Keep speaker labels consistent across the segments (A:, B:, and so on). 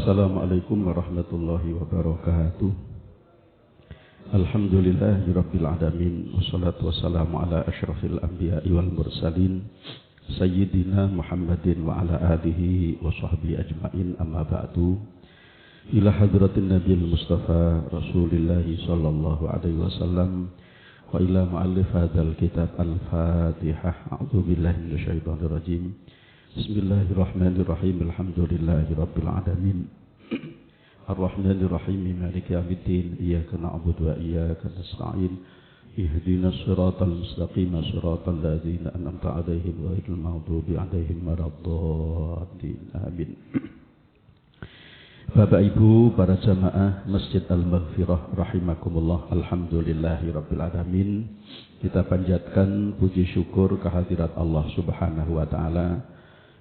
A: Assalamualaikum warahmatullahi wabarakatuh. Alhamdulillahirabbil alamin wassalatu wassalamu ala asyrafil anbiya'i wal mursalin sayyidina Muhammadin wa ala alihi wa sahbihi ajmain, amma ba'du. Ila hadratin nabiyil mustafa rasulillahi sallallahu alaihi wasallam wa ila muallif hadzal kitab al-fatihah. A'udzu billahi minasyaitonir rajim. Bismillahirrahmanirrahim. Alhamdulillahirabbil alamin. Ar-Rahmanir-Rahim, Maliki yaumiddin. Iyyaka na'budu wa iyyaka nasta'in. Ihdinas siratal mustaqim, siratal ladzina an'amta 'alaihim ghairil maghdubi 'alaihim waladdallin. Amin. Bapak Ibu, para jamaah Masjid Al-Maghfirah rahimakumullah. Alhamdulillahirabbil alamin. Kita panjatkan puji syukur kehadirat Allah Subhanahu wa taala.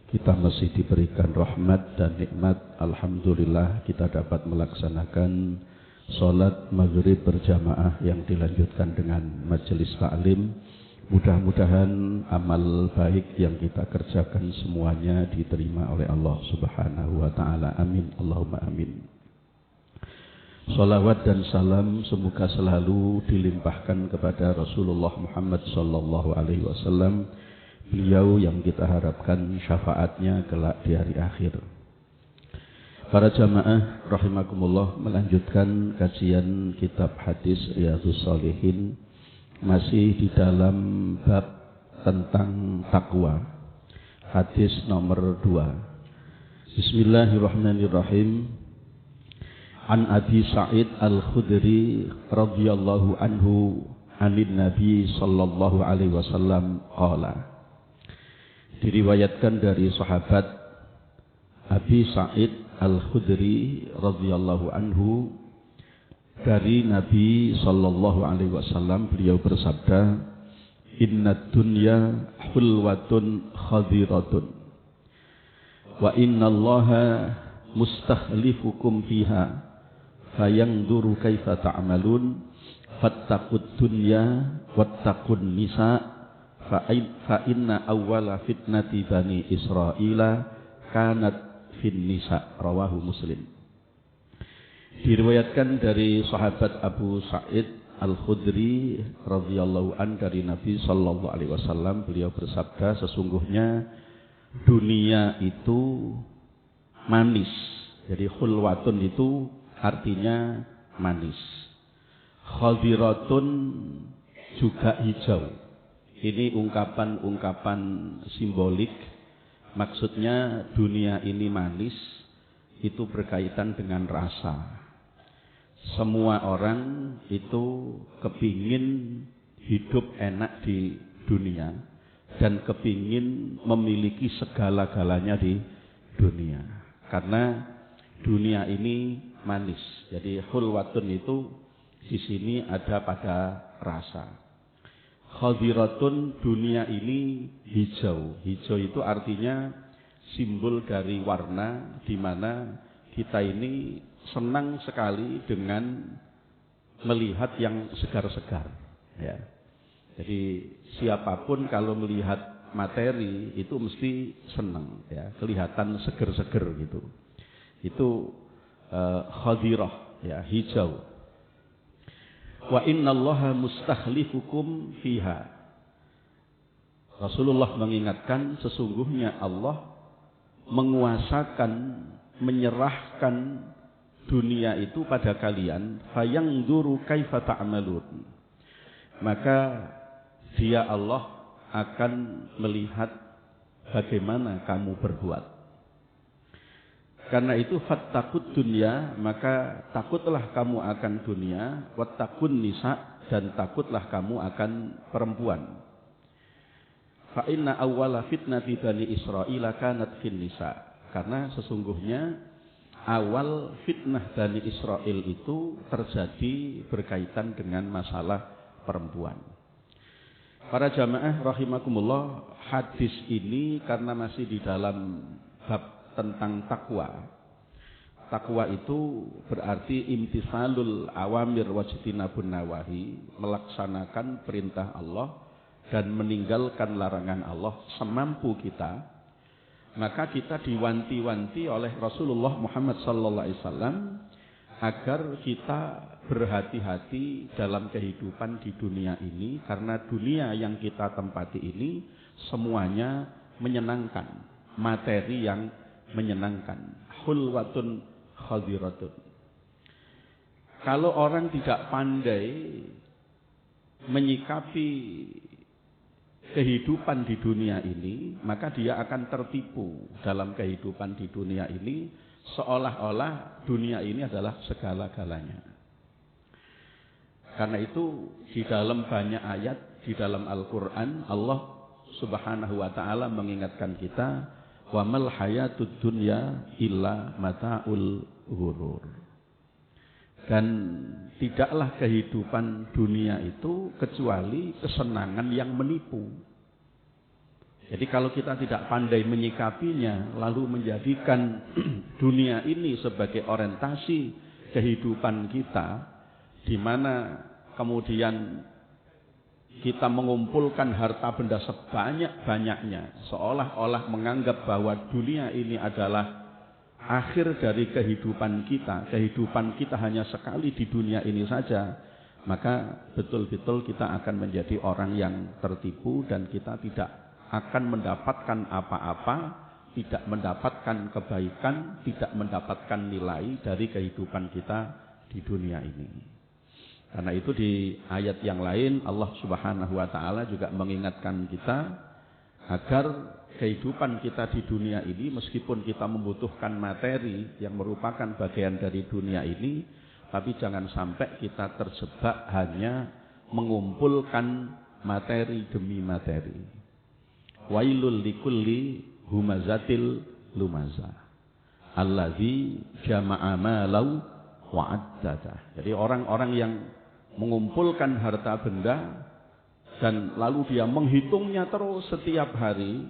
A: Kita masih diberikan rahmat dan nikmat. Alhamdulillah kita dapat melaksanakan sholat maghrib berjamaah yang dilanjutkan dengan majelis ta'lim. Mudah-mudahan amal baik yang kita kerjakan semuanya diterima oleh Allah Subhanahu wa ta'ala. Amin. Allahumma amin. Salawat dan salam semoga selalu dilimpahkan kepada Rasulullah Muhammad sallallahu alaihi wasallam. Beliau yang kita harapkan syafaatnya kelak di hari akhir. Para jamaah rahimakumullah, melanjutkan kajian kitab hadis Riyadhus Shalihin, masih di dalam bab tentang takwa. Hadis nomor 2. Bismillahirrahmanirrahim. An Abi Sa'id Al-Khudri radhiyallahu anhu anin Nabi sallallahu alaihi wasallam qala. Diriwayatkan dari sahabat Abi Sa'id Al-Khudri radhiyallahu anhu dari Nabi sallallahu alaihi wasallam, beliau bersabda, "Innad dunya hulwatun khadiratun wa innallaha mustakhlifukum fiha fayanzuru kaifa ta'malun fattaqud dunya wattaqun nisa fa inna awwala fitnati bani Israila kanat fin nisa." Rawahu Muslim. Diriwayatkan dari sahabat Abu Sa'id Al-Khudri radhiyallahu an dari Nabi sallallahu alaihi wasallam, beliau bersabda, sesungguhnya dunia itu manis. Jadi khulwatun itu artinya manis. Khadiratun juga hijau. Ini ungkapan-ungkapan simbolik. Maksudnya dunia ini manis, itu berkaitan dengan rasa. Semua orang itu kepingin hidup enak di dunia dan kepingin memiliki segala-galanya di dunia. Karena dunia ini manis. Jadi hulwatun itu di sini ada pada rasa. Khadiratun, dunia ini hijau. Hijau itu artinya simbol dari warna, di mana kita ini senang sekali dengan melihat yang segar-segar. Ya. Jadi siapapun kalau melihat materi itu mesti senang, ya, kelihatan seger-seger gitu. Itu khadirah, ya, hijau. Wa innallaha mustakhlifukum fiha. Rasulullah mengingatkan, sesungguhnya Allah menguasakan, menyerahkan dunia itu pada kalian, fayanzuru kaifa ta'malun. Maka Dia Allah akan melihat bagaimana kamu berbuat. Karena itu fattaqud dunya, maka takutlah kamu akan dunia, wattaqun nisa, dan takutlah kamu akan perempuan. Fa inna awwala fitnati bani Israila kanat fin nisa. Karena sesungguhnya awal fitnah Bani Israel itu terjadi berkaitan dengan masalah perempuan. Para jamaah rahimakumullah, hadis ini karena masih di dalam bab tentang takwa. Takwa itu berarti imtisalul awamir wajtinabun nawahi, melaksanakan perintah Allah dan meninggalkan larangan Allah semampu kita. Maka kita diwanti-wanti oleh Rasulullah Muhammad SAW agar kita berhati-hati dalam kehidupan di dunia ini, karena dunia yang kita tempati ini semuanya menyenangkan, materi yang menyenangkan, hulwatun khadiratun. Kalau orang tidak pandai menyikapi kehidupan di dunia ini, maka dia akan tertipu dalam kehidupan di dunia ini, seolah-olah dunia ini adalah segala-galanya. Karena itu di dalam banyak ayat di dalam Al-Quran, Allah Subhanahu wa ta'ala mengingatkan kita, wa mal hayatud dunya illa mata'ul ghurur. Dan tidaklah kehidupan dunia itu kecuali kesenangan yang menipu. Jadi kalau kita tidak pandai menyikapinya, lalu menjadikan dunia ini sebagai orientasi kehidupan kita, di mana kemudian kita mengumpulkan harta benda sebanyak-banyaknya, seolah-olah menganggap bahwa dunia ini adalah akhir dari kehidupan kita. Kehidupan kita hanya sekali di dunia ini saja. Maka betul-betul kita akan menjadi orang yang tertipu dan kita tidak akan mendapatkan apa-apa, tidak mendapatkan kebaikan, tidak mendapatkan nilai dari kehidupan kita di dunia ini. Karena itu di ayat yang lain Allah Subhanahu wa ta'ala juga mengingatkan kita agar kehidupan kita di dunia ini, meskipun kita membutuhkan materi yang merupakan bagian dari dunia ini, tapi jangan sampai kita terjebak hanya mengumpulkan materi demi materi. Wailul likulli humazatil lumaza allazi jama'a malau wa'addada. Jadi orang-orang yang mengumpulkan harta benda dan lalu dia menghitungnya terus setiap hari,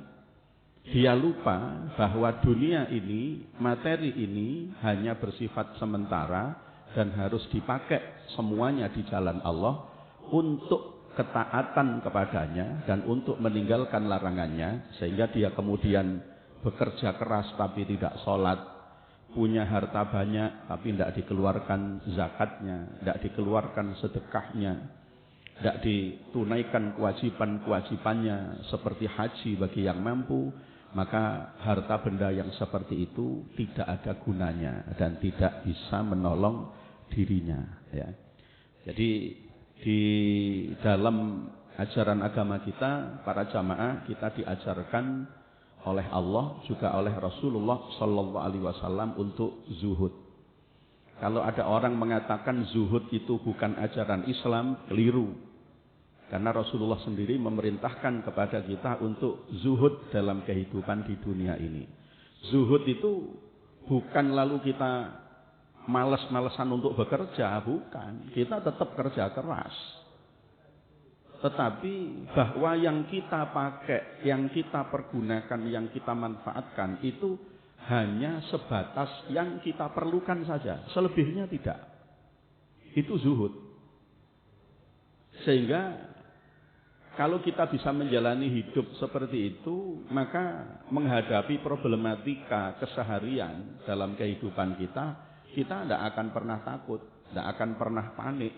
A: dia lupa bahwa dunia ini, materi ini hanya bersifat sementara dan harus dipakai semuanya di jalan Allah untuk ketaatan kepadanya dan untuk meninggalkan larangannya, sehingga dia kemudian bekerja keras tapi tidak sholat, punya harta banyak tapi tidak dikeluarkan zakatnya, tidak dikeluarkan sedekahnya, tidak ditunaikan kewajiban-kewajibannya seperti haji bagi yang mampu, maka harta benda yang seperti itu tidak ada gunanya dan tidak bisa menolong dirinya. Ya. Jadi di dalam ajaran agama kita, para jamaah, kita diajarkan oleh Allah juga oleh Rasulullah Sallallahu Alaihi Wasallam untuk zuhud. Kalau ada orang mengatakan zuhud itu bukan ajaran Islam, keliru. Karena Rasulullah sendiri memerintahkan kepada kita untuk zuhud dalam kehidupan di dunia ini. Zuhud itu bukan lalu kita malas-malasan untuk bekerja, bukan. Kita tetap kerja keras. Tetapi bahwa yang kita pakai, yang kita pergunakan, yang kita manfaatkan itu hanya sebatas yang kita perlukan saja. Selebihnya tidak. Itu zuhud. Sehingga kalau kita bisa menjalani hidup seperti itu, maka menghadapi problematika keseharian dalam kehidupan kita tidak akan pernah takut, tidak akan pernah panik.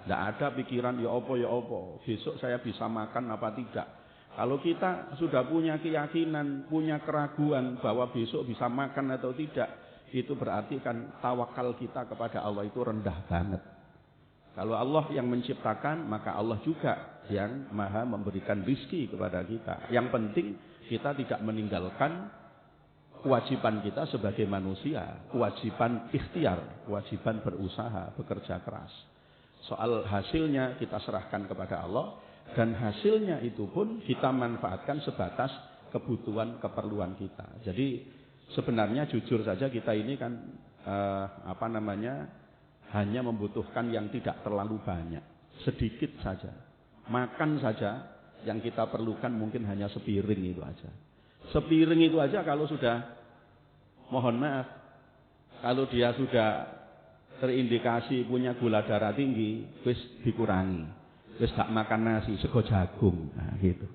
A: Tidak ada pikiran ya apa, besok saya bisa makan apa tidak. Kalau kita sudah punya keyakinan, punya keraguan bahwa besok bisa makan atau tidak, itu berarti kan tawakal kita kepada Allah itu rendah banget. Kalau Allah yang menciptakan, maka Allah juga yang maha memberikan rizki kepada kita. Yang penting kita tidak meninggalkan kewajiban kita sebagai manusia, kewajiban ikhtiar, kewajiban berusaha, bekerja keras. Soal hasilnya kita serahkan kepada Allah, dan hasilnya itu pun kita manfaatkan sebatas kebutuhan, keperluan kita. Jadi sebenarnya jujur saja kita ini kan hanya membutuhkan yang tidak terlalu banyak, sedikit saja. Makan saja yang kita perlukan mungkin hanya sepiring itu aja. Sepiring itu aja kalau sudah, mohon maaf, kalau dia sudah terindikasi punya gula darah tinggi, wis dikurangi. Wis gak makan nasi, sego jagung. Nah, gitu.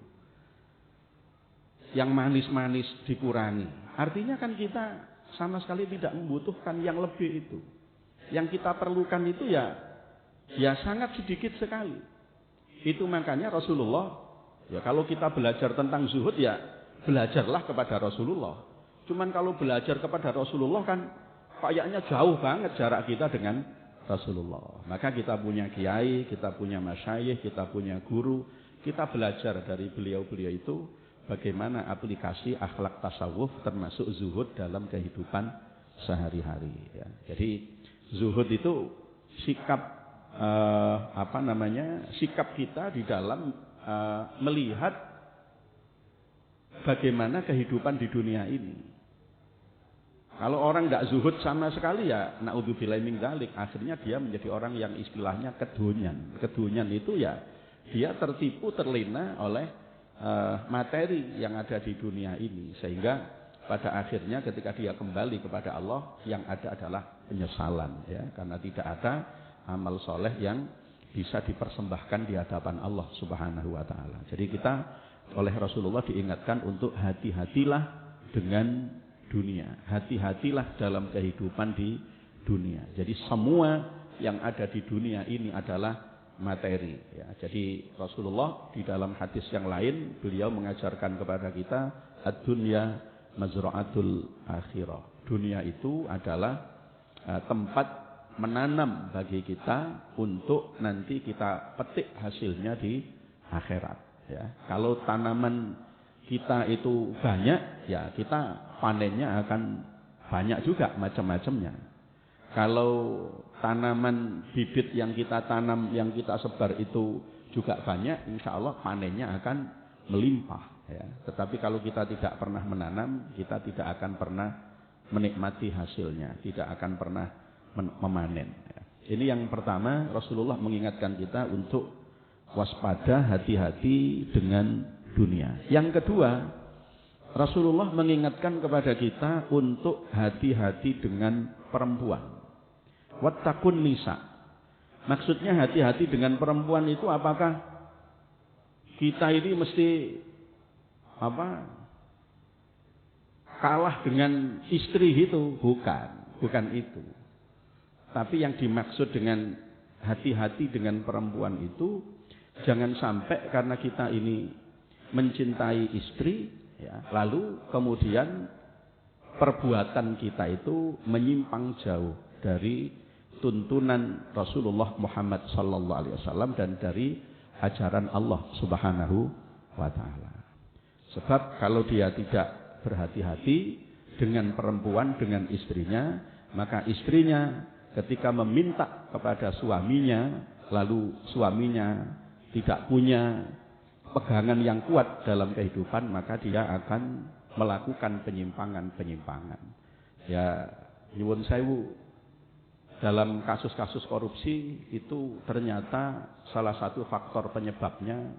A: yang manis-manis dikurangi. Artinya kan kita sama sekali tidak membutuhkan yang lebih itu. Yang kita perlukan itu ya sangat sedikit sekali. Itu makanya Rasulullah, ya kalau kita belajar tentang zuhud ya belajarlah kepada Rasulullah. Cuman kalau belajar kepada Rasulullah kan kayaknya jauh banget jarak kita dengan Rasulullah. Maka kita punya kiai, kita punya masyayikh, kita punya guru, kita belajar dari beliau-beliau itu bagaimana aplikasi akhlak tasawuf termasuk zuhud dalam kehidupan sehari-hari. Ya. Jadi zuhud itu sikap sikap kita di dalam melihat bagaimana kehidupan di dunia ini. Kalau orang tidak zuhud sama sekali ya naudzubillahi min dzalik, akhirnya dia menjadi orang yang istilahnya kedonyan. Kedonyan itu ya dia tertipu, terlena oleh materi yang ada di dunia ini, sehingga pada akhirnya ketika dia kembali kepada Allah yang ada adalah penyesalan, ya, karena tidak ada amal soleh yang bisa dipersembahkan di hadapan Allah Subhanahu wa taala. Jadi kita oleh Rasulullah diingatkan untuk hati-hatilah dengan dunia. Hati-hatilah dalam kehidupan di dunia. Jadi semua yang ada di dunia ini adalah materi. Ya. Jadi Rasulullah di dalam hadis yang lain beliau mengajarkan kepada kita ad-dunya mazra'atul akhirah. Dunia itu adalah tempat menanam bagi kita untuk nanti kita petik hasilnya di akhirat. Ya. Kalau tanaman kita itu banyak, ya kita panennya akan banyak juga macam-macamnya. Kalau tanaman bibit yang kita tanam, yang kita sebar itu juga banyak, insya Allah panennya akan melimpah. Ya. Tetapi kalau kita tidak pernah menanam, kita tidak akan pernah menikmati hasilnya, tidak akan pernah memanen. Ya. Ini yang pertama, Rasulullah mengingatkan kita untuk waspada, hati-hati dengan dunia. Yang kedua, Rasulullah mengingatkan kepada kita untuk hati-hati dengan perempuan. Wattaqun nisa. Maksudnya hati-hati dengan perempuan itu apakah kita ini mesti kalah dengan istri itu? Bukan itu. Tapi yang dimaksud dengan hati-hati dengan perempuan itu jangan sampai karena kita ini mencintai istri, ya, lalu kemudian perbuatan kita itu menyimpang jauh dari tuntunan Rasulullah Muhammad sallallahu alaihi wasallam dan dari ajaran Allah Subhanahu wa taala. Sebab kalau dia tidak berhati-hati dengan perempuan, dengan istrinya, maka istrinya ketika meminta kepada suaminya, lalu suaminya tidak punya pegangan yang kuat dalam kehidupan, maka dia akan melakukan penyimpangan-penyimpangan. Ya, nyuwun sewu, dalam kasus-kasus korupsi itu ternyata salah satu faktor penyebabnya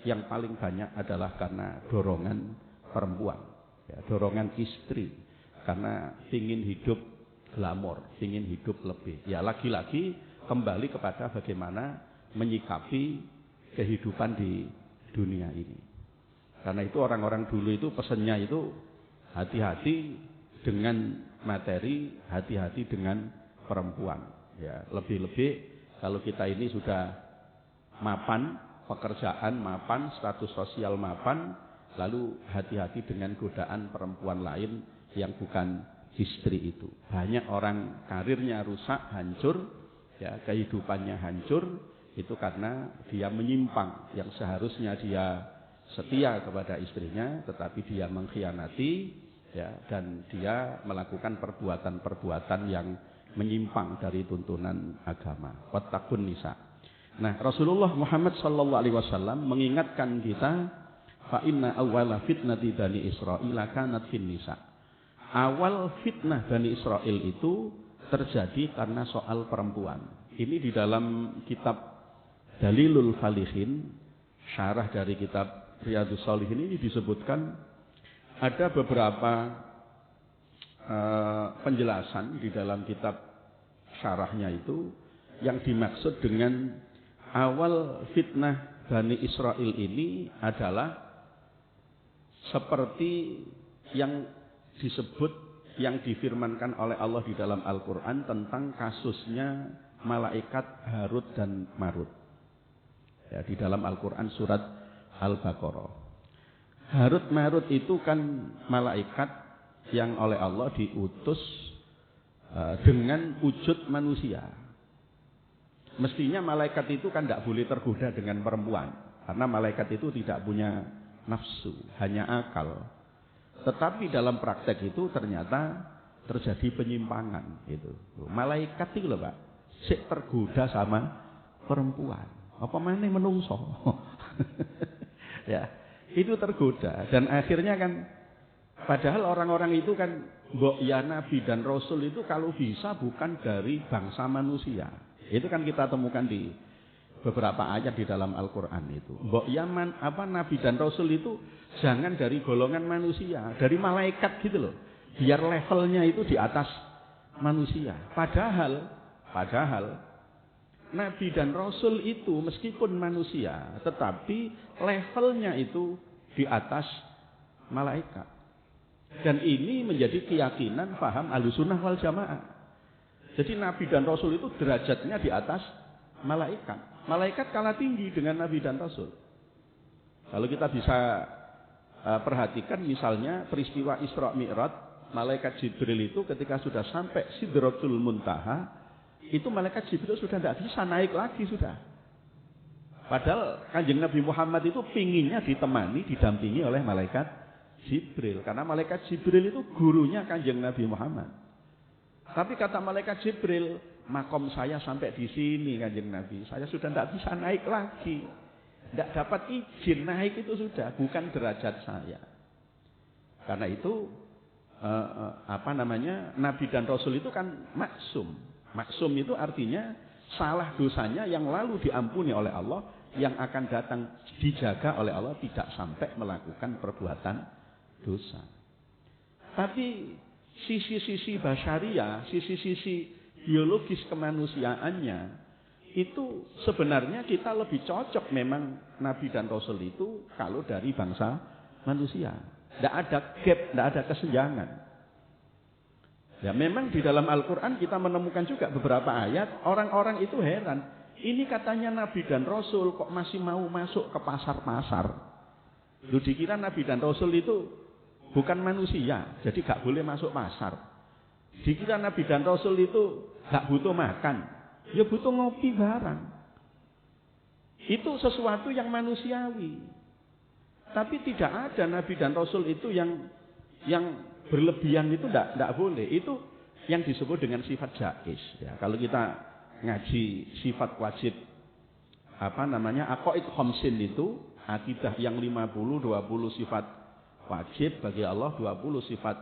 A: yang paling banyak adalah karena dorongan perempuan, ya, dorongan istri, karena ingin hidup glamor, ingin hidup lebih. Ya, lagi-lagi kembali kepada bagaimana menyikapi kehidupan di dunia ini. Karena itu orang-orang dulu itu pesannya itu hati-hati dengan materi, hati-hati dengan perempuan. Ya, lebih-lebih kalau kita ini sudah mapan, pekerjaan mapan, status sosial mapan, lalu hati-hati dengan godaan perempuan lain yang bukan istri itu. Banyak orang karirnya rusak, hancur, ya, kehidupannya hancur, itu karena dia menyimpang. Yang seharusnya dia setia kepada istrinya, tetapi dia mengkhianati, ya, dan dia melakukan perbuatan-perbuatan yang menyimpang dari tuntunan agama. Wattaqun nisa. Nah, Rasulullah Muhammad sallallahu alaihi wasallam mengingatkan kita, fa inna awwala fitnati Bani Israil kanat fin nisa. Awal fitnah Bani Israel itu terjadi karena soal perempuan. Ini di dalam kitab Dalilul Falihin, syarah dari kitab Riyadhus Shalihin ini disebutkan ada beberapa penjelasan di dalam kitab syarahnya itu yang dimaksud dengan awal fitnah Bani Israel ini adalah seperti yang disebut, yang difirmankan oleh Allah di dalam Al-Quran tentang kasusnya malaikat Harut dan Marut. Ya, di dalam Al-Quran surat Al-Baqarah. Harut Marut itu kan malaikat yang oleh Allah diutus dengan wujud manusia. Mestinya malaikat itu kan tidak boleh tergoda dengan perempuan, karena malaikat itu tidak punya nafsu, hanya akal. Tetapi dalam praktek itu ternyata terjadi penyimpangan itu. Malaikat itu loh Pak, sik tergoda sama perempuan. Apa mana menungso? Ya, itu tergoda dan akhirnya kan, padahal orang-orang itu kan mbok ya nabi dan rasul itu kalau bisa bukan dari bangsa manusia. Itu kan kita temukan di beberapa ayat di dalam Al-Quran itu. Mbok ya nabi dan rasul itu jangan dari golongan manusia, dari malaikat gitu loh. Biar levelnya itu di atas manusia. Padahal nabi dan rasul itu meskipun manusia, tetapi levelnya itu di atas malaikat. Dan ini menjadi keyakinan paham Ahlussunnah wal Jamaah. Jadi nabi dan rasul itu derajatnya di atas malaikat. Malaikat kalah tinggi dengan nabi dan rasul. Kalau kita bisa perhatikan misalnya peristiwa Isra Mi'raj, malaikat Jibril itu ketika sudah sampai Sidratul Muntaha, itu malaikat Jibril sudah tidak bisa naik lagi sudah. Padahal Kanjeng Nabi Muhammad itu pinginnya ditemani, didampingi oleh malaikat Jibril. Karena malaikat Jibril itu gurunya Kanjeng Nabi Muhammad. Tapi kata malaikat Jibril, makom saya sampai di sini Kanjeng Nabi, saya sudah tidak bisa naik lagi. Tidak dapat izin naik itu sudah, bukan derajat saya. Karena itu nabi dan rasul itu kan maksum. Maksum itu artinya salah dosanya yang lalu diampuni oleh Allah, yang akan datang dijaga oleh Allah tidak sampai melakukan perbuatan dosa. Tapi sisi-sisi basyariah, sisi-sisi biologis kemanusiaannya itu sebenarnya kita lebih cocok memang nabi dan rasul itu kalau dari bangsa manusia. Tidak ada gap, tidak ada kesenjangan. Ya memang di dalam Al-Quran kita menemukan juga beberapa ayat, orang-orang itu heran. Ini katanya nabi dan rasul kok masih mau masuk ke pasar-pasar. Lu dikira nabi dan rasul itu bukan manusia, jadi gak boleh masuk pasar. Dikira nabi dan rasul itu gak butuh makan, ya butuh ngopi barang. Itu sesuatu yang manusiawi. Tapi tidak ada nabi dan rasul itu yang berlebihan itu tidak boleh. Itu yang disebut dengan sifat jaiz. Ya, kalau kita ngaji sifat wajib aqaid khamsin itu, akidah yang 50, 20 sifat wajib bagi Allah, 20 sifat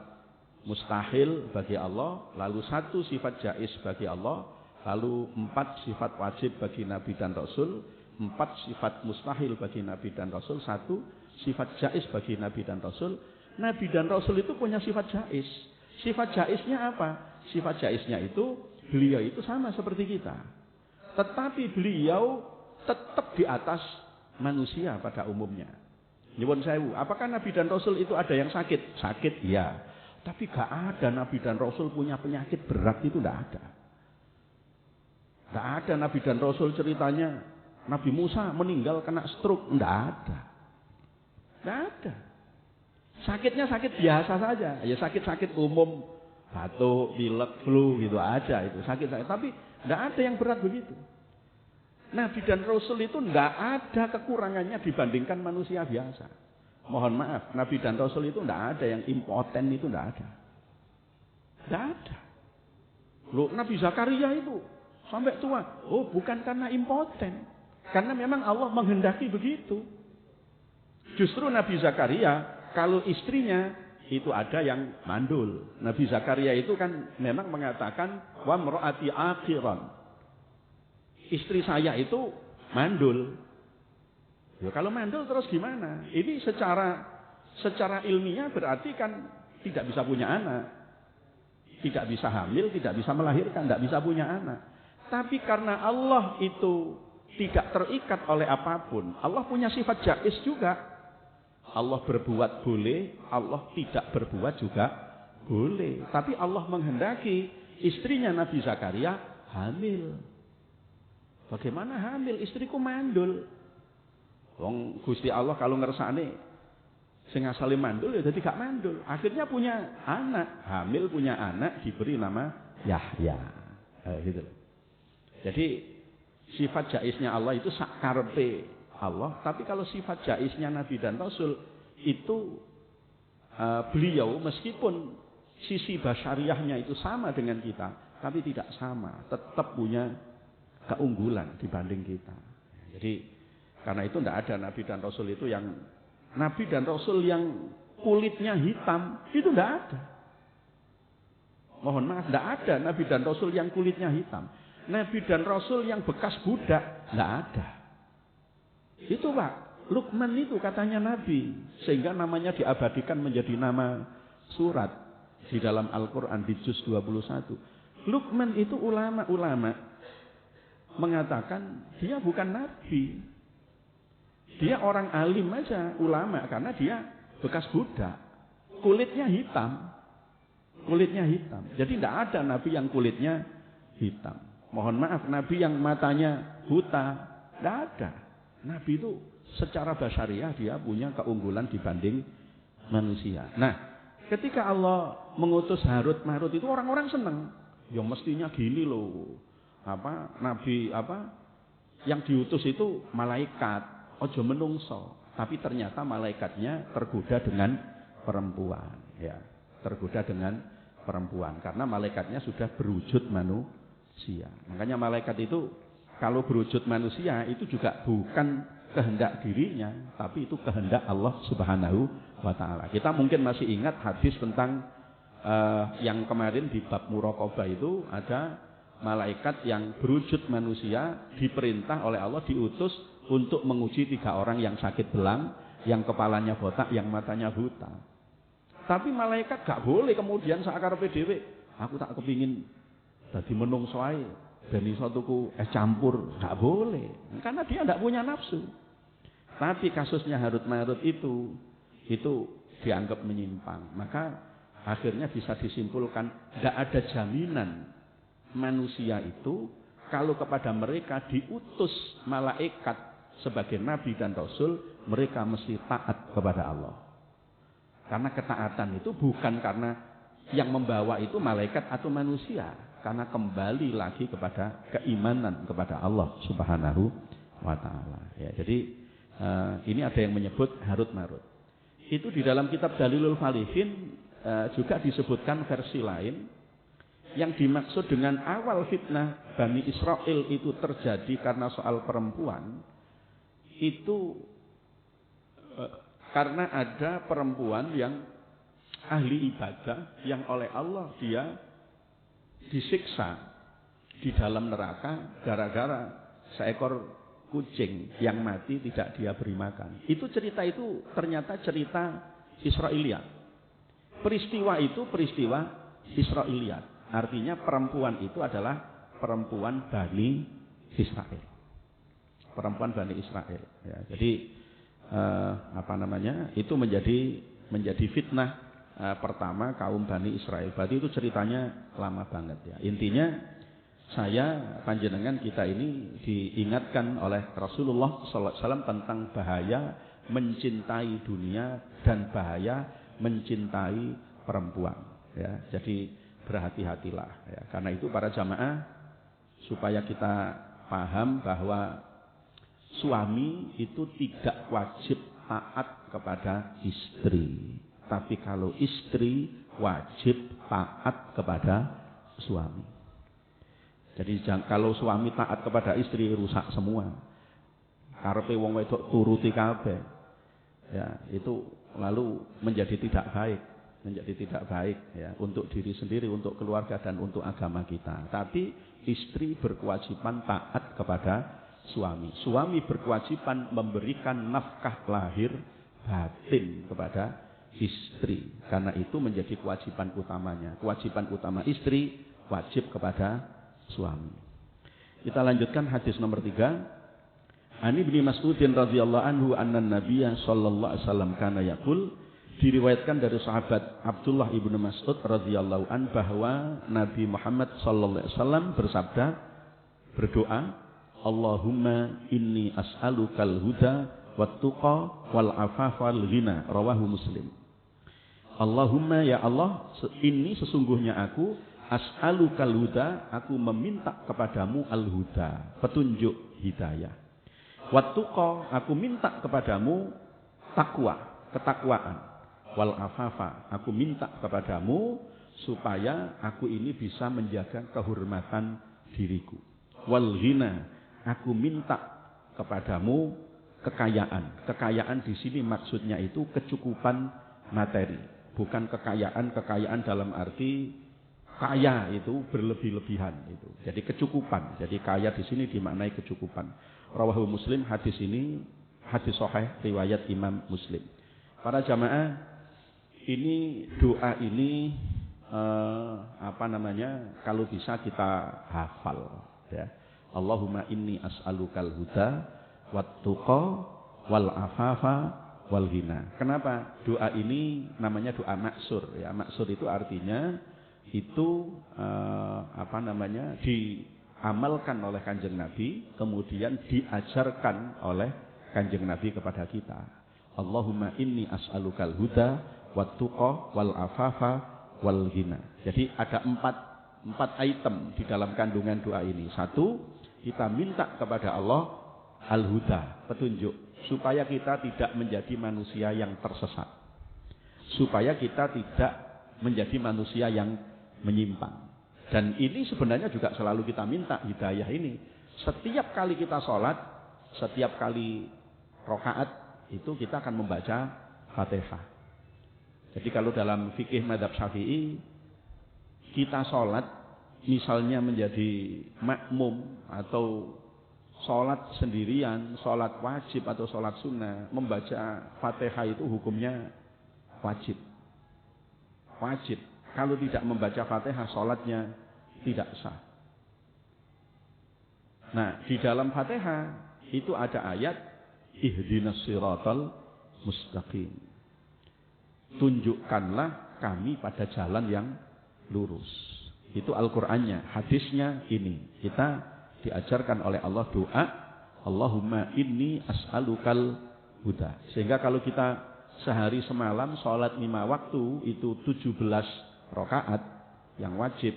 A: mustahil bagi Allah, lalu 1 sifat jaiz bagi Allah, lalu 4 sifat wajib bagi nabi dan rasul, 4 sifat mustahil bagi nabi dan rasul, 1 sifat jaiz bagi nabi dan rasul. Nabi dan rasul itu punya sifat jaiz. Sifat jaiznya apa? Sifat jaiznya itu beliau itu sama seperti kita. Tetapi beliau tetap di atas manusia pada umumnya. Nyuwun sewu, apakah nabi dan rasul itu ada yang sakit? Sakit, iya. Tapi gak ada nabi dan rasul punya penyakit berat, itu tidak ada. Tidak ada nabi dan rasul ceritanya Nabi Musa meninggal kena stroke, tidak ada. Tidak ada. Sakitnya sakit biasa saja, ya sakit-sakit umum, batuk, pilek, flu gitu aja itu sakit-sakit. Tapi tidak ada yang berat begitu. Nabi dan Rasul itu tidak ada kekurangannya dibandingkan manusia biasa. Mohon maaf, Nabi dan Rasul itu tidak ada yang impoten, itu tidak ada. Tidak ada. Loh, Nabi Zakaria itu sampai tua, oh bukan karena impoten, karena memang Allah menghendaki begitu. Justru Nabi Zakaria kalau istrinya itu ada yang mandul. Nabi Zakaria itu kan memang mengatakan wa mraati akhiran. Istri saya itu mandul. Ya kalau mandul terus gimana? Ini secara ilmiah berarti kan tidak bisa punya anak. Tidak bisa hamil, tidak bisa melahirkan, tidak bisa punya anak. Tapi karena Allah itu tidak terikat oleh apapun, Allah punya sifat jaiz juga. Allah berbuat boleh, Allah tidak berbuat juga boleh. Tapi Allah menghendaki istrinya Nabi Zakaria hamil. Bagaimana hamil? Istriku mandul. Wong Gusti Allah kalau ngersane sing asale mandul ya jadi gak mandul. Akhirnya punya anak, hamil punya anak diberi nama Yahya. Gitu. Jadi sifat jaiznya Allah itu sakarepe Allah, tapi kalau sifat jaiznya Nabi dan Rasul itu beliau meskipun sisi basyariahnya itu sama dengan kita, tapi tidak sama, tetap punya keunggulan dibanding kita. Jadi karena itu tidak ada Nabi dan Rasul itu yang Nabi dan Rasul yang kulitnya hitam, itu tidak ada. Mohon maaf, tidak ada Nabi dan Rasul yang kulitnya hitam. Nabi dan Rasul yang bekas budak, tidak ada. Itu Pak, Luqman itu katanya Nabi. Sehingga namanya diabadikan menjadi nama surat di dalam Al-Quran di juz 21. Luqman itu ulama-ulama mengatakan dia bukan Nabi. Dia orang alim aja, ulama, karena dia bekas budak. Kulitnya hitam. Kulitnya hitam. Jadi tidak ada Nabi yang kulitnya hitam. Mohon maaf, Nabi yang matanya buta, tidak ada. Nabi itu secara basyariah dia punya keunggulan dibanding manusia. Nah, ketika Allah mengutus Harut Marut itu orang-orang senang. Ya mestinya gini loh. Nabi yang diutus itu malaikat. Ojo menungso, tapi ternyata malaikatnya tergoda dengan perempuan, ya, tergoda dengan perempuan karena malaikatnya sudah berwujud manusia. Makanya malaikat itu kalau berwujud manusia itu juga bukan kehendak dirinya, tapi itu kehendak Allah Subhanahu wa taala. Kita mungkin masih ingat hadis tentang yang kemarin di bab muraqabah itu ada malaikat yang berwujud manusia diperintah oleh Allah diutus untuk menguji 3 orang yang sakit belang, yang kepalanya botak, yang matanya buta. Tapi malaikat gak boleh kemudian sakarepe dhewe, aku tak kepingin dadi menungso ae, ben iso tuku es campur, gak boleh. Karena dia ndak punya nafsu. Tapi kasusnya Harut Marut itu dianggap menyimpang. Maka akhirnya bisa disimpulkan ndak ada jaminan manusia itu kalau kepada mereka diutus malaikat sebagai nabi dan rasul, mereka mesti taat kepada Allah. Karena ketaatan itu bukan karena yang membawa itu malaikat atau manusia, karena kembali lagi kepada keimanan kepada Allah Subhanahu wa taala. Ya, jadi ini ada yang menyebut Harut Marut. Itu di dalam kitab Dalilul Falihin juga disebutkan versi lain yang dimaksud dengan awal fitnah Bani Israel itu terjadi karena soal perempuan. Itu karena ada perempuan yang ahli ibadah yang oleh Allah dia disiksa di dalam neraka gara-gara seekor kucing yang mati tidak dia beri makan. Itu cerita itu ternyata cerita Israiliyat. Peristiwa itu peristiwa Israiliyat. Artinya perempuan itu adalah perempuan Bani Israel. Perempuan Bani Israel. Ya, jadi itu menjadi fitnah pertama kaum Bani Israel. Berarti itu ceritanya lama banget ya. Intinya saya panjenengan kita ini diingatkan oleh Rasulullah SAW tentang bahaya mencintai dunia dan bahaya mencintai perempuan. Ya, jadi berhati-hatilah. Ya. Karena itu para jamaah supaya kita paham bahwa suami itu tidak wajib taat kepada istri. Tapi kalau istri wajib taat kepada suami. Jadi kalau suami taat kepada istri rusak semua. Karepe wong wedok turuti kabeh. Ya, itu lalu menjadi tidak baik. Menjadi tidak baik ya untuk diri sendiri, untuk keluarga dan untuk agama kita. Tapi istri berkewajiban taat kepada suami. Suami berkewajiban memberikan nafkah lahir batin kepada istri. Karena itu menjadi kewajiban utamanya. Kewajiban utama istri wajib kepada suami. Kita lanjutkan hadis nomor 3. Ani bin Mas'udin radhiyallahu anhu anna Nabiyya sallallahu alaihi wasallam kana yaqul, diriwayatkan dari sahabat Abdullah ibnu Mas'ud radhiyallahu an bahwa Nabi Muhammad sallallahu alaihi wasallam bersabda, berdoa, Allahumma inni as'alukal huda wat tuqa wal afafa wal ghina, rawahu Muslim. Allahumma, ya Allah, ini sesungguhnya aku as'alukal huda, aku meminta kepadamu al-huda, petunjuk hidayah. Wattuqa, aku minta kepadamu takwa, ketakwaan. Wal afafa, aku minta kepadamu supaya aku ini bisa menjaga kehormatan diriku. Wal ghina, aku minta kepadamu kekayaan. Kekayaan di sini maksudnya itu kecukupan materi, bukan kekayaan dalam arti kaya itu berlebih-lebihan itu. Jadi kecukupan. Jadi kaya di sini dimaknai kecukupan. Rawahu Muslim, hadis ini hadis sahih riwayat Imam Muslim. Para jamaah, ini doa ini kalau bisa kita hafal ya. Allahumma inni as'alukal huda wat tuqa wal afafa wal ghina. Kenapa? Doa ini namanya doa maksur ya. Maksur itu artinya itu diamalkan oleh Kanjeng Nabi, kemudian diajarkan oleh Kanjeng Nabi kepada kita. Allahumma inni as'alukal huda wat tuqa wal afafa wal ghina. Jadi ada empat item di dalam kandungan doa ini. Satu, kita minta kepada Allah al-huda, petunjuk, supaya kita tidak menjadi manusia yang tersesat, supaya kita tidak menjadi manusia yang menyimpang. Dan ini sebenarnya juga selalu kita minta hidayah ini. Setiap kali kita sholat, setiap kali rakaat itu kita akan membaca Fatihah. Jadi kalau dalam fikih mazhab Syafi'i, kita sholat misalnya menjadi makmum atau sholat sendirian, sholat wajib atau sholat sunnah, membaca Fatihah itu hukumnya wajib. Wajib. Kalau tidak membaca Fatihah, sholatnya tidak sah. Nah, di dalam Fatihah itu ada ayat ihdinas siratal mustaqim. Tunjukkanlah kami pada jalan yang lurus. Itu Al-Qur'annya, hadisnya ini. Kita diajarkan oleh Allah doa, Allahumma inni as'alukal huda. Sehingga kalau kita sehari semalam sholat 5 waktu itu 17 rakaat yang wajib,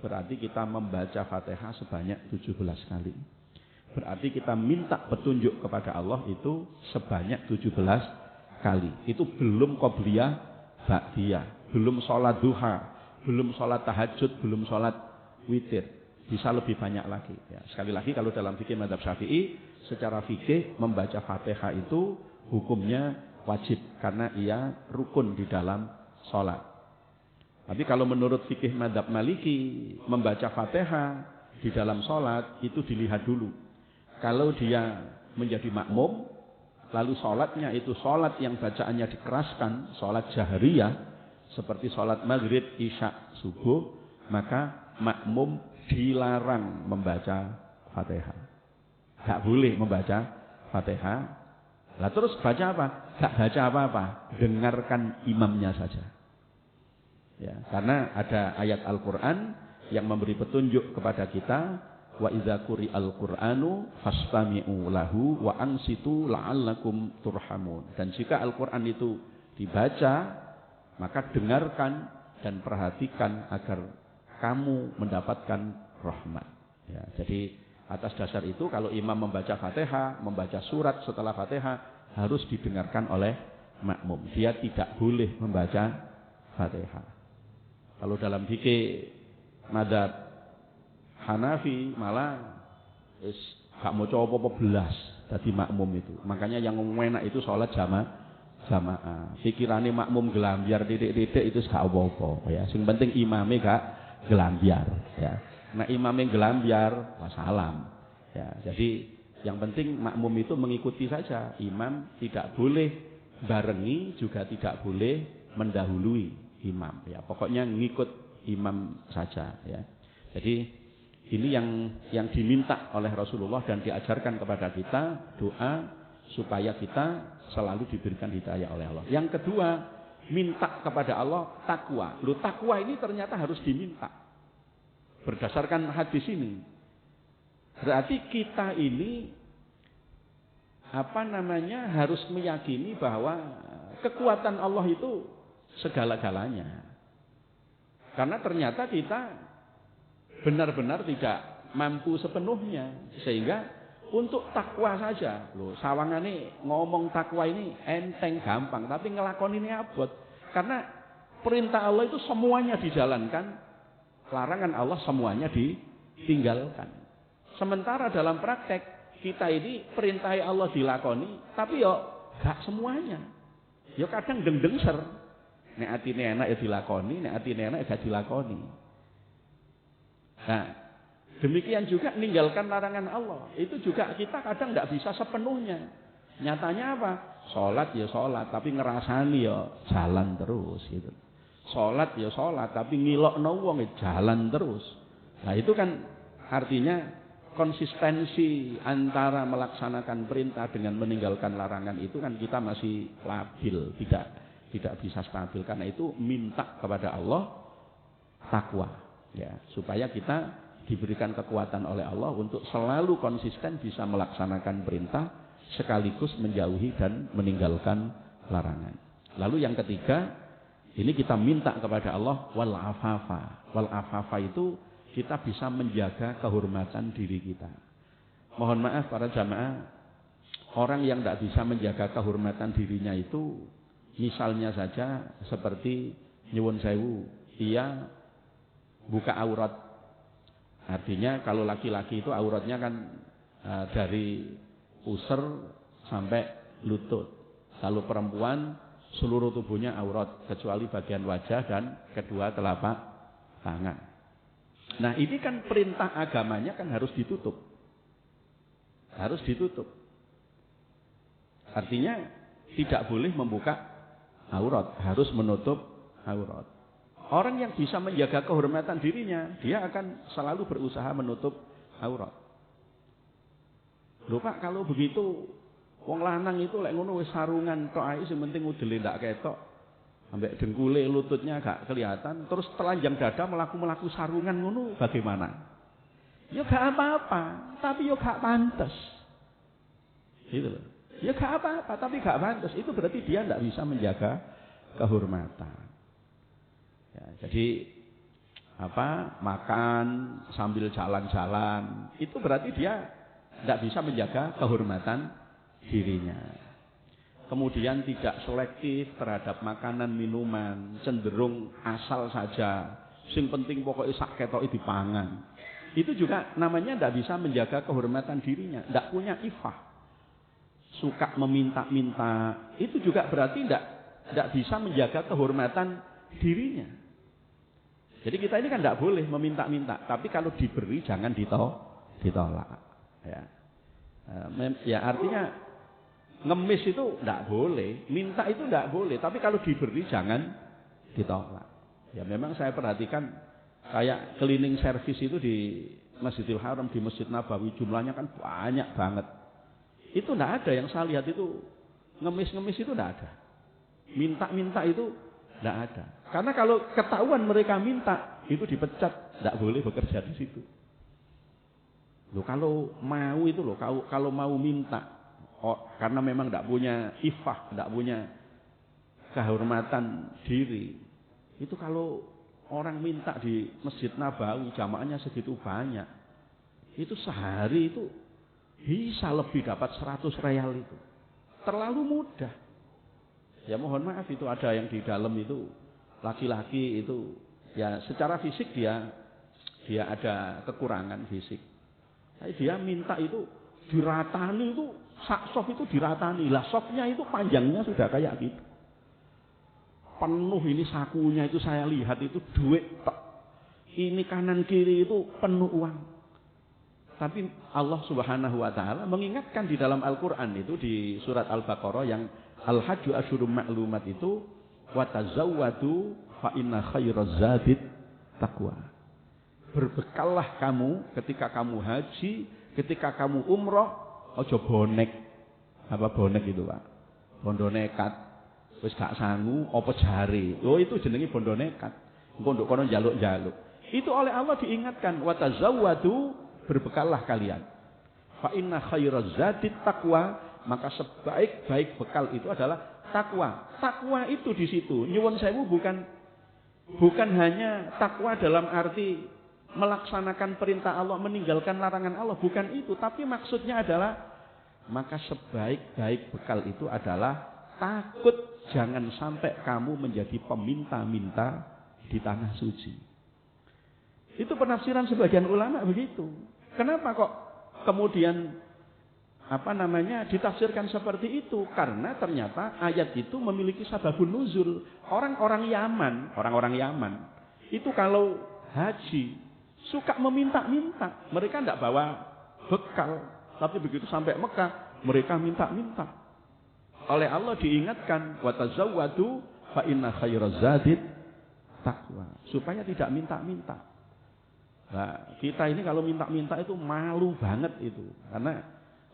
A: berarti kita membaca Fatihah sebanyak 17 kali. Berarti kita minta petunjuk kepada Allah itu sebanyak 17 kali. Itu belum qobliyah, ba'diyah, belum sholat duha, belum sholat tahajud, belum sholat witir. Bisa lebih banyak lagi. Ya, sekali lagi kalau dalam fikih mazhab Syafi'i, secara fikih membaca Fatihah itu hukumnya wajib karena ia rukun di dalam sholat. Tapi kalau menurut fikih mazhab Maliki, membaca Fatihah di dalam sholat itu dilihat dulu. Kalau dia menjadi makmum, lalu sholatnya itu sholat yang bacaannya dikeraskan, sholat jahriyah, seperti sholat maghrib, isya, subuh, maka makmum dilarang membaca Fatihah. Gak boleh membaca Fatihah. Lah terus baca apa? Gak baca apa-apa, dengarkan imamnya saja. Ya, karena ada ayat Al-Quran yang memberi petunjuk kepada kita, wa idza quri'al Qur'anu fastami'u lahu wa ansitu la'allakum turhamun. Dan jika Al-Quran itu dibaca, maka dengarkan dan perhatikan agar kamu mendapatkan rahmat. Ya, jadi atas dasar itu kalau imam membaca Fatihah, membaca surat setelah Fatihah harus didengarkan oleh makmum. Dia tidak boleh membaca Fatihah. Kalau dalam fikih mazhab Hanafi malah gak mau coba belas jadi makmum itu. Makanya yang enak itu sholat jamaah. Pikirannya makmum gelambiar titik-titik itu gak apa-apa ya. Yang penting imamnya gak gelambiar ya. Nah imamnya gelambiar wassalam ya. Jadi yang penting makmum itu mengikuti saja. Imam tidak boleh barengi, juga tidak boleh mendahului imam ya. Pokoknya ngikut imam saja ya. Jadi Ini yang diminta oleh Rasulullah dan diajarkan kepada kita, doa supaya kita selalu diberikan hidayah oleh Allah. Yang kedua, minta kepada Allah takwa. Loh, takwa ini ternyata harus diminta. Berdasarkan hadis ini. Berarti kita ini harus meyakini bahwa kekuatan Allah itu segala-galanya. Karena ternyata kita benar-benar tidak mampu sepenuhnya. Sehingga untuk takwa saja. Loh, sawangane ngomong takwa ini enteng gampang. Tapi ngelakoni ini abot. Karena perintah Allah itu semuanya dijalankan. Larangan Allah semuanya ditinggalkan. Sementara dalam praktek kita ini perintah Allah dilakoni. Tapi yo gak semuanya. Yo kadang deng-dengser. Nek atine enak ya dilakoni. Nek atine enak ya gak dilakoni. Nah, demikian juga meninggalkan larangan Allah. Itu juga kita kadang tidak bisa sepenuhnya. Nyatanya apa? Sholat ya sholat, tapi ngerasani ya jalan terus. Gitu. Sholat ya sholat, tapi ngilokno wong ya jalan terus. Nah itu kan artinya konsistensi antara melaksanakan perintah dengan meninggalkan larangan itu kan kita masih labil, tidak bisa stabil. Karena itu minta kepada Allah takwa. Ya, supaya kita diberikan kekuatan oleh Allah untuk selalu konsisten bisa melaksanakan perintah sekaligus menjauhi dan meninggalkan larangan. Lalu yang ketiga, ini kita minta kepada Allah wal afafa. Wal afafa itu kita bisa menjaga kehormatan diri kita. Mohon maaf para jamaah, orang yang tidak bisa menjaga kehormatan dirinya itu misalnya saja seperti nyuwun sewu, ia buka aurat. Artinya kalau laki-laki itu auratnya kan dari pusar sampai lutut. Kalau perempuan seluruh tubuhnya aurat kecuali bagian wajah dan kedua telapak tangan. Nah, ini kan perintah agamanya kan harus ditutup. Harus ditutup. Artinya tidak boleh membuka aurat, harus menutup aurat. Orang yang bisa menjaga kehormatan dirinya, dia akan selalu berusaha menutup aurat. Lho Pak, kalau begitu wong lanang itu lek ngono wis sarungan tok ae sing penting udele ndak ketok. Ambek dengkule lututnya gak kelihatan, terus telanjang dada melaku-melaku sarungan ngono bagaimana? Ya gak apa-apa, tapi ya gak pantes. Gitu loh. Ya gak apa-apa, tapi gak pantes. Itu berarti dia ndak bisa menjaga kehormatan. Ya, jadi makan sambil jalan-jalan itu berarti dia tidak bisa menjaga kehormatan dirinya. Kemudian tidak selektif terhadap makanan minuman, cenderung asal saja. Sing penting pokoknya sak ketoke dipangan. Itu juga namanya tidak bisa menjaga kehormatan dirinya, tidak punya ifah. Suka meminta-minta, itu juga berarti tidak bisa menjaga kehormatan dirinya. Jadi kita ini kan tidak boleh meminta-minta, tapi kalau diberi jangan ditolak. Ya artinya ngemis itu tidak boleh, minta itu tidak boleh, tapi kalau diberi jangan ditolak. Ya memang saya perhatikan kayak cleaning service itu di Masjidil Haram, di Masjid Nabawi jumlahnya kan banyak banget. Itu tidak ada yang saya lihat itu ngemis-ngemis itu tidak ada. Minta-minta itu tidak ada. Karena kalau ketahuan mereka minta, itu dipecat, tidak boleh bekerja di situ. Loh, kalau mau itu loh, kalau mau minta, karena memang tidak punya ifah, tidak punya kehormatan diri, itu kalau orang minta di Masjid Nabawi jamaahnya segitu banyak, itu sehari itu bisa lebih dapat 100 real itu. Terlalu mudah. Ya mohon maaf, itu ada yang di dalam itu laki-laki itu ya secara fisik dia ada kekurangan fisik. Tapi dia minta itu diratani, itu sak sop itu diratani. Lah sopnya itu panjangnya sudah kayak gitu. Penuh ini sakunya itu saya lihat itu duit tok. Ini kanan kiri itu penuh uang. Tapi Allah Subhanahu wa taala mengingatkan di dalam Al-Qur'an itu di surat Al-Baqarah yang Al-Hajju Asyhurum Ma'lumat itu wa tazawwadu fa inna khairaz zadit taqwa. berbekallah kamu ketika kamu haji, ketika kamu umroh, aja bonek. Apa bonek itu, Pak? Bondo nekat. Wis gak sangu apa jare. Oh itu jenenge bondo nekat. Engko nduk kono njaluk-njaluk. Itu oleh Allah diingatkan, wa tazawwadu, berbekallah kalian. Fa inna khairaz zati taqwa, maka sebaik-baik bekal itu adalah takwa. Takwa itu di situ. Nyuwun sewu bukan hanya takwa dalam arti melaksanakan perintah Allah, meninggalkan larangan Allah, bukan itu. Tapi maksudnya adalah, maka sebaik-baik bekal itu adalah takut jangan sampai kamu menjadi peminta-minta di tanah suci. Itu penafsiran sebagian ulama begitu. Kenapa kok kemudian ditafsirkan seperti itu? Karena ternyata ayat itu memiliki sababun nuzul. Orang-orang Yaman itu kalau haji suka meminta-minta. Mereka tidak bawa bekal, tapi begitu sampai Mekah mereka minta-minta. Oleh Allah diingatkan, wa tazawwadu fa inna khairaz zadi taqwa, supaya tidak minta-minta. Nah, kita ini kalau minta-minta itu malu banget itu. Karena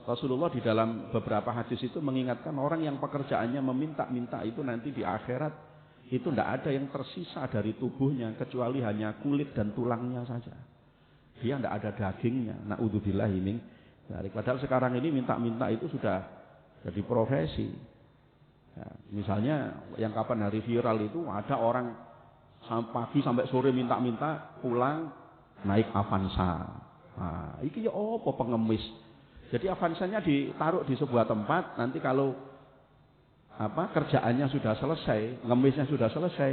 A: Rasulullah di dalam beberapa hadis itu mengingatkan orang yang pekerjaannya meminta-minta itu nanti di akhirat itu tidak ada yang tersisa dari tubuhnya kecuali hanya kulit dan tulangnya saja. Dia tidak ada dagingnya. Na'udzubillah min dzalik. Padahal sekarang ini minta-minta itu sudah jadi profesi. Ya, misalnya yang kapan hari viral itu ada orang pagi sampai sore minta-minta, pulang naik Avanza. Nah, iki ya apa pengemis. Jadi Avanzanya ditaruh di sebuah tempat, nanti kalau kerjaannya sudah selesai, ngemisnya sudah selesai,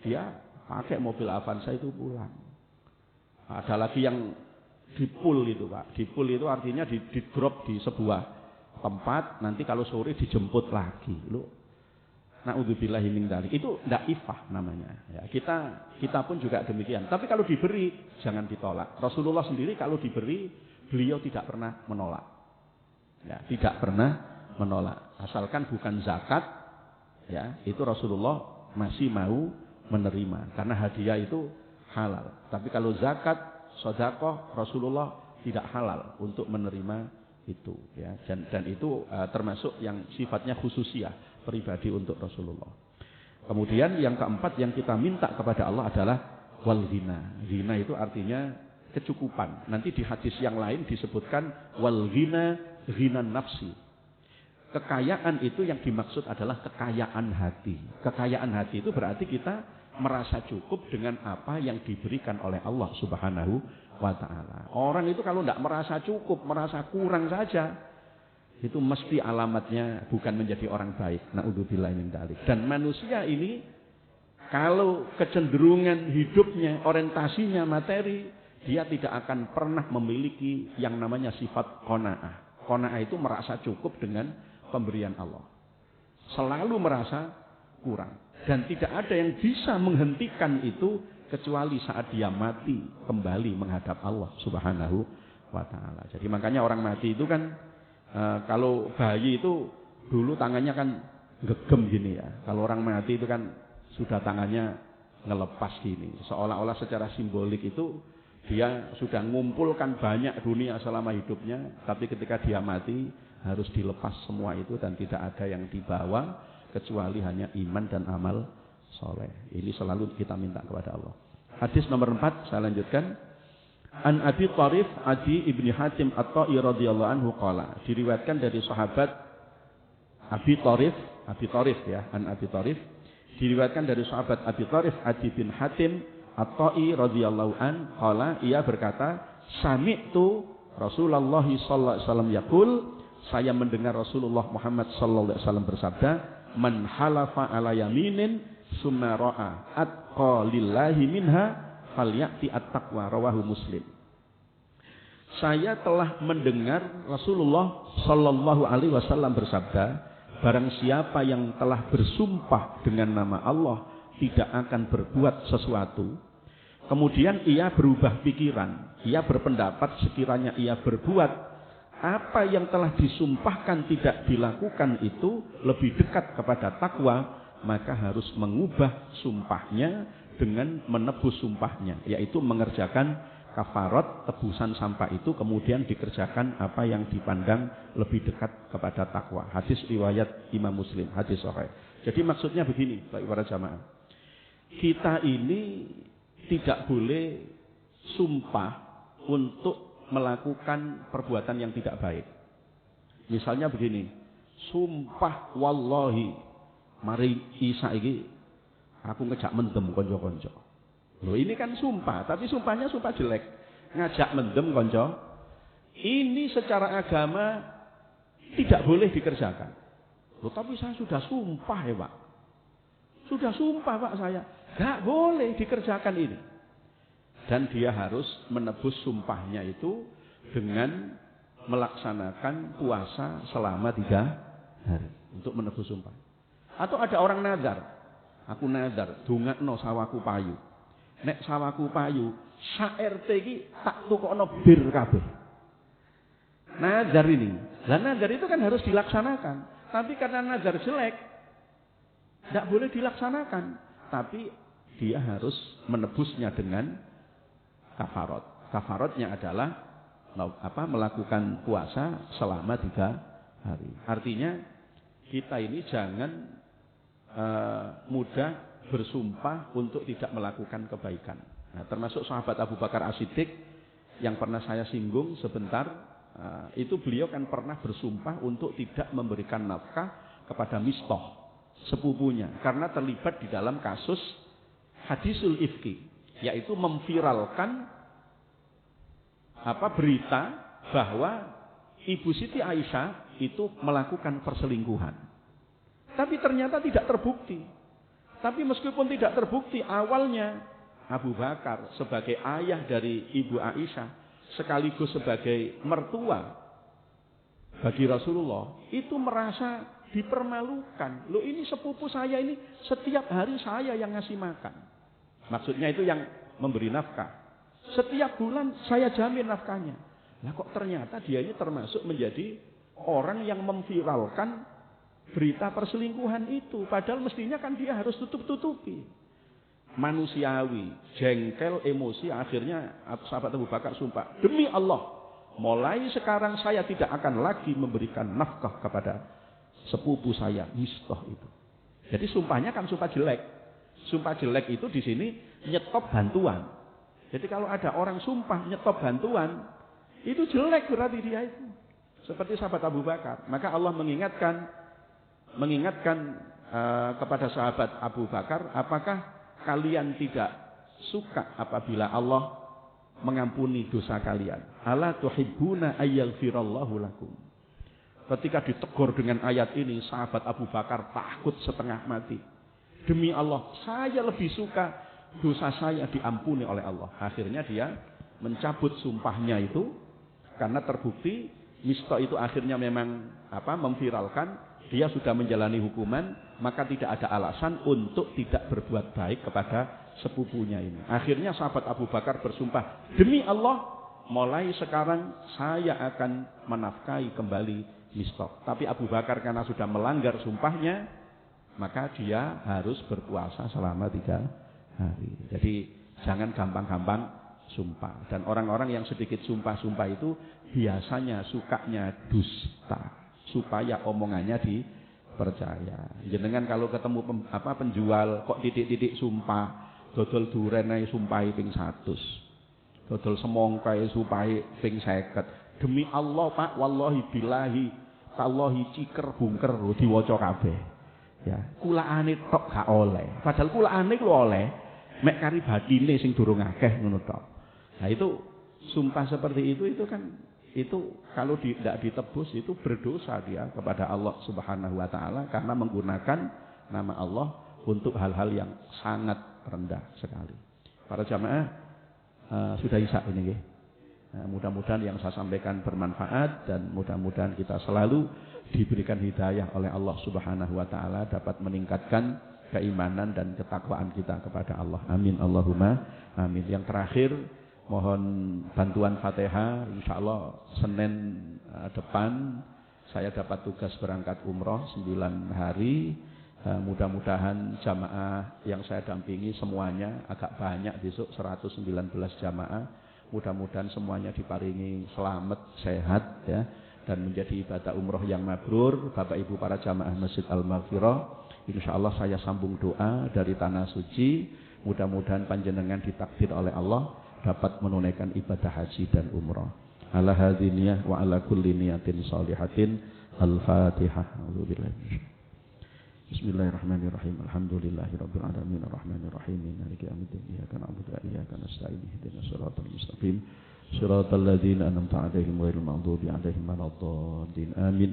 A: dia pakai mobil Avanza itu pulang. Ada lagi yang dipul itu, Pak. Dipul itu artinya di drop di sebuah tempat, nanti kalau sore dijemput lagi. Na'udzubillahi min dzalik. Itu dhaifah namanya. Ya, kita pun juga demikian. Tapi kalau diberi jangan ditolak. Rasulullah sendiri kalau diberi beliau tidak pernah menolak. Ya, tidak pernah menolak. Asalkan bukan zakat, ya, itu Rasulullah masih mau menerima karena hadiah itu halal. Tapi kalau zakat, sedekah, Rasulullah tidak halal untuk menerima itu, ya. Dan itu termasuk yang sifatnya khususiyah pribadi untuk Rasulullah. Kemudian yang keempat yang kita minta kepada Allah adalah wal ghina. Ghina itu artinya kecukupan. Nanti di hadis yang lain disebutkan wal ghina, ghinan nafsi. Kekayaan itu yang dimaksud adalah kekayaan hati. Kekayaan hati itu berarti kita merasa cukup dengan apa yang diberikan oleh Allah Subhanahu wa ta'ala. Orang itu kalau tidak merasa cukup, merasa kurang saja, itu mesti alamatnya bukan menjadi orang baik. Na'udzubillahi min dzalik. Dan manusia ini kalau kecenderungan hidupnya, orientasinya materi, dia tidak akan pernah memiliki yang namanya sifat qanaah. Qanaah itu merasa cukup dengan pemberian Allah. Selalu merasa kurang. Dan tidak ada yang bisa menghentikan itu kecuali saat dia mati kembali menghadap Allah Subhanahu wa ta'ala. Jadi makanya orang mati itu kan kalau bayi itu dulu tangannya kan gegem gini ya. Kalau orang mati itu kan sudah tangannya ngelepas gini. Seolah-olah secara simbolik itu dia sudah mengumpulkan banyak dunia selama hidupnya, tapi ketika dia mati harus dilepas semua itu dan tidak ada yang dibawa kecuali hanya iman dan amal soleh. Ini selalu kita minta kepada Allah. Hadis nomor 4 saya lanjutkan. An Abi Tharif Adi ibni Hatim At-Ta'i radhiyallahu anhu qala. Diriwayatkan dari sahabat Abi Tharif ya, An Abi Tharif. Diriwayatkan dari sahabat Abi Tharif Adi bin Hatim At-Ta'i radhiyallahu an qala, ia berkata, sami'tu Rasulullah sallallahu alaihi wasallam yaqul, saya mendengar Rasulullah Muhammad sallallahu alaihi wasallam bersabda, man halafa ala yaminin summa ra'a atqa lillahi minha falyati at-taqwa, rawahu Muslim. Saya telah mendengar Rasulullah sallallahu alaihi wasallam bersabda, barang siapa yang telah bersumpah dengan nama Allah tidak akan berbuat sesuatu, kemudian ia berubah pikiran, ia berpendapat sekiranya ia berbuat apa yang telah disumpahkan tidak dilakukan itu lebih dekat kepada takwa, maka harus mengubah sumpahnya dengan menebus sumpahnya, yaitu mengerjakan kafarat, tebusan sampah itu kemudian dikerjakan apa yang dipandang lebih dekat kepada takwa. Hadis riwayat Imam Muslim, hadis sahih. Jadi maksudnya begini, Bapak para jamaah. Kita ini tidak boleh sumpah untuk melakukan perbuatan yang tidak baik. Misalnya begini, sumpah wallahi mari isa iki aku ngejak mendem konco-konco. Loh ini kan sumpah, tapi sumpahnya sumpah jelek. Ngajak mendem konco. Ini secara agama tidak boleh dikerjakan. Loh tapi saya sudah sumpah ya Pak. Sudah sumpah Pak saya. Gak boleh dikerjakan ini. Dan dia harus menebus sumpahnya itu dengan melaksanakan puasa selama 3 hari. Untuk menebus sumpah. Atau ada orang nazar. Aku nazar, dongakno sawaku payu. Nek sawaku payu, sak-RT iki tak tukokno bir kabeh. Nazar ini. Dan nazar itu kan harus dilaksanakan. Tapi karena nazar jelek, tidak boleh dilaksanakan. Tapi dia harus menebusnya dengan kafarat. Kafaratnya adalah melakukan puasa selama 3 hari. Artinya kita ini jangan mudah bersumpah untuk tidak melakukan kebaikan. Nah, termasuk sahabat Abu Bakar As-Siddiq yang pernah saya singgung sebentar, itu beliau kan pernah bersumpah untuk tidak memberikan nafkah kepada Mistah, sepupunya, karena terlibat di dalam kasus hadisul ifki, yaitu memviralkan berita bahwa Ibu Siti Aisyah itu melakukan perselingkuhan. Tapi ternyata tidak terbukti. Tapi meskipun tidak terbukti, awalnya Abu Bakar sebagai ayah dari Ibu Aisyah sekaligus sebagai mertua bagi Rasulullah itu merasa dipermalukan. Loh ini sepupu saya ini setiap hari saya yang ngasih makan. Maksudnya itu yang memberi nafkah. Setiap bulan saya jamin nafkahnya. Nah kok ternyata dia ini termasuk menjadi orang yang memviralkan berita perselingkuhan itu. Padahal mestinya kan dia harus tutup-tutupi. Manusiawi, jengkel, emosi, akhirnya sahabat Abu Bakar sumpah, demi Allah, mulai sekarang saya tidak akan lagi memberikan nafkah kepada sepupu saya, Mistah itu. Jadi sumpahnya kan sumpah jelek. Sumpah jelek itu di sini nyetop bantuan. Jadi kalau ada orang sumpah nyetop bantuan, itu jelek berarti dia itu. Seperti sahabat Abu Bakar. Maka Allah mengingatkan kepada sahabat Abu Bakar, apakah kalian tidak suka apabila Allah mengampuni dosa kalian? Ala tuhibbuna ayyaghfirallahu lakum. Ketika ditegur dengan ayat ini, sahabat Abu Bakar takut setengah mati. Demi Allah, saya lebih suka dosa saya diampuni oleh Allah. Akhirnya dia mencabut sumpahnya itu karena terbukti Mistah itu akhirnya memang memviralkan, dia sudah menjalani hukuman, maka tidak ada alasan untuk tidak berbuat baik kepada sepupunya ini. Akhirnya sahabat Abu Bakar bersumpah, demi Allah, mulai sekarang saya akan menafkahi kembali Mistah. Tapi Abu Bakar karena sudah melanggar sumpahnya, maka dia harus berpuasa selama 3 hari. Jadi jangan gampang-gampang sumpah. Dan orang-orang yang sedikit sumpah-sumpah itu biasanya sukanya dusta, supaya omongannya dipercaya. Jenengan kalau ketemu penjual kok titik-titik sumpah, dodol duren ae sumpahi ping 100. Dodol semangka ae sumpahi ping 50. Demi Allah Pak, wallahi billahi, tallahi ciker bungker diwaca kabeh. Ya, kulaane tok gak oleh. Padahal kulaane ku oleh, mek kari batine sing durung akeh ngono tok. Nah itu sumpah seperti itu kan itu kalau tidak ditebus itu berdosa dia kepada Allah Subhanahu wa taala karena menggunakan nama Allah untuk hal-hal yang sangat rendah sekali. Para jamaah sudah isya ini nggih. Nah, mudah-mudahan yang saya sampaikan bermanfaat dan mudah-mudahan kita selalu diberikan hidayah oleh Allah Subhanahu wa taala dapat meningkatkan keimanan dan ketakwaan kita kepada Allah. Amin Allahumma amin. Yang terakhir mohon bantuan Fatihah, insyaallah Senin depan saya dapat tugas berangkat umroh 9 hari. Mudah-mudahan jamaah yang saya dampingi semuanya agak banyak besok 119 jamaah. Mudah-mudahan semuanya diparingi selamat, sehat ya, dan menjadi ibadah umroh yang mabrur. Bapak Ibu para jamaah Masjid Al-Maghfirah, insyaallah saya sambung doa dari tanah suci. Mudah-mudahan panjenengan ditakdir oleh Allah dapat menunaikan ibadah haji dan umroh. Ala hadziniyah wa ala kulli niyatin shalihatin. Al-Fatihah. Bismillahirrahmanirrahim. Alhamdulillahirabbil alamin arrahmanir rahim maliki yaumiddin iyyaka na'budu wa iyyaka nasta'in ihdinas siratal mustaqim siratal ladzina an'amta 'alaihim ghairil maghdubi 'alaihim waladdallin amin.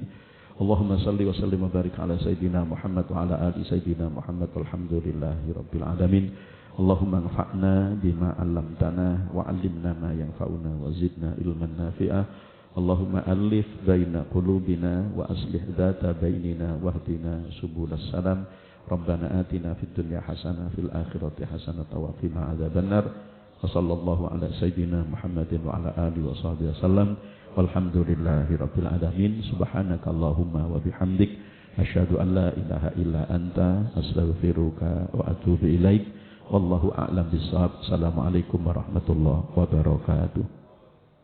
A: Allahumma shalli wa sallim wa barik ala sayyidina Muhammad wa ala ali sayyidina Muhammad walhamdulillahirabbil alamin. Allahumma anfa'na bima 'allamtana wa 'allimna ma yanfa'una wa zidna ilman nafi'ah. Allahumma alif baina qulubina wa aslih dzata bainina wahdina subulas salam. Rabbana atina fid dunya hasanah fil akhirati hasanah wa qina adzabannar. Wa sallallahu ala sayyidina Muhammadin wa ala alihi wa sahbihi wasallam. Walhamdulillahi rabbil alamin. Subhanakallahumma wa bihamdik asyhadu an la ilaha illa anta astaghfiruka wa atubu ilaik. Wallahu a'lam bissawab. Assalamualaikum warahmatullahi wabarakatuh.